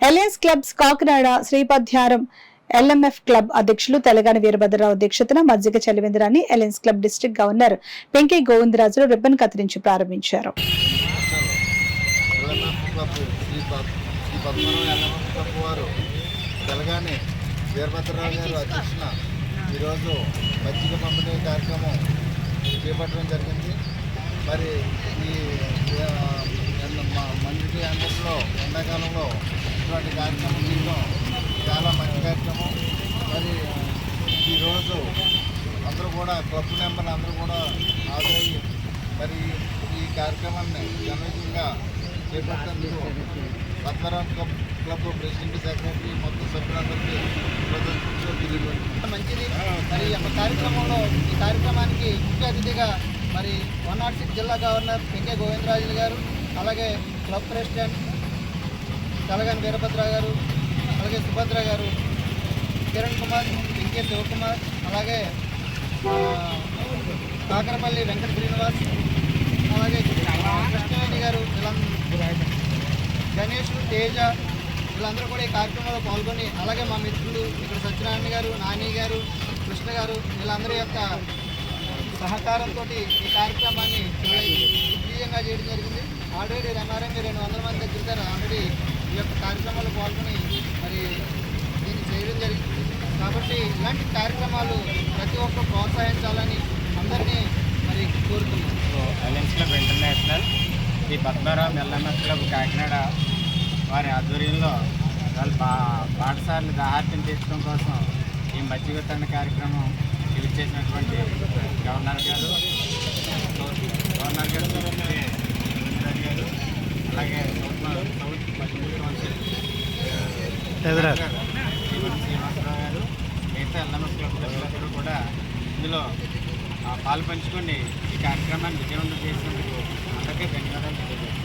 Aliens clubs Kakinada Sripadyaram LMF club అధ్యక్షులు తెలంగాణ వీరభద్రరావు అధ్యక్షతన మజ్జిగ చలివేంద్రాన్ని alliance club district governor Penke Govindarajulu ribbon కత్తిరించి ప్రారంభించారు. వీరభద్రరావు గారు అధ్యక్షున ఈరోజు మజ్జిగ పంపిణీ కార్యక్రమం చేపట్టడం జరిగింది. మరి ఈ మంచి అందరిలో ఎండాకాలంలో ఇటువంటి కార్యక్రమం చేయడం చాలా మంచి కార్యక్రమం. మరి ఈరోజు అందరూ కూడా క్లబ్ మెంబర్లు అందరూ కూడా హాజరయ్యి మరి ఈ కార్యక్రమాన్ని ఘనంగా చేపట్టేందుకు పద్మనాభ క్లబ్ ప్రెసిడెంట్, సెక్రటరీ మొత్తం సభ్యులందరికీ మంచిది. మరి ఒక కార్యక్రమంలో ఈ కార్యక్రమానికి ముఖ్య అతిథిగా మరి 106 జిల్లా గవర్నర్ పెంకే గోవిందరాజులు గారు, అలాగే క్లబ్ ప్రెసిడెంట్ తెలంగాణ వీరభద్రరావు గారు, అలాగే సుభద్ర గారు, కిరణ్ కుమార్, పెంకే శివకుమార్, అలాగే కాకరపల్లి వెంకట శ్రీనివాస్, అలాగే కృష్ణవేణి గారు, గణేష్, తేజ వీళ్ళందరూ కూడా ఈ కార్యక్రమంలో పాల్గొని, అలాగే మా మిత్రులు ఇక్కడ సత్యనారాయణ గారు, నాని గారు, కృష్ణ గారు వీళ్ళందరి యొక్క సహకారంతో ఈ కార్యక్రమాన్ని విజయంగా చేయడం జరిగింది. ఆల్రెడీ రమారంగా 200 మంది దగ్గర ఆల్రెడీ ఈ యొక్క కార్యక్రమాల్లో పాల్గొని మరి దీన్ని చేయడం జరిగింది. కాబట్టి ఇలాంటి కార్యక్రమాలు ప్రతి ఒక్కరు ప్రోత్సహించాలని అందరినీ మరి కోరుతున్నాం. ఎలియన్స్ క్లబ్ ఇంటర్నేషనల్ ఈ పద్మనాభం ఎల్ఎంఎఫ్ క్లబ్ కాకినాడ వారి ఆధ్వర్యంలో వాళ్ళు పాఠశాలలు దాహార్తం తీర్చడం కోసం ఈ మజ్జిగ తండ కార్యక్రమం పిలిచి చేసినటువంటి గవర్నర్ గారు గోవిందరాజు గారు, అలాగే సౌత్ మజ్జిగ కౌన్సిల్ శ్రీనివాసరావు గారు, మిగతా ఎల్ఎంఎఫ్ క్లబ్ సభ్యులందరూ కూడా ఇందులో పాలు పంచుకొని ఈ కార్యక్రమాన్ని విజయవంతం చేసినందుకు అందరికీ ధన్యవాదాలు తెలియజేస్తున్నాను.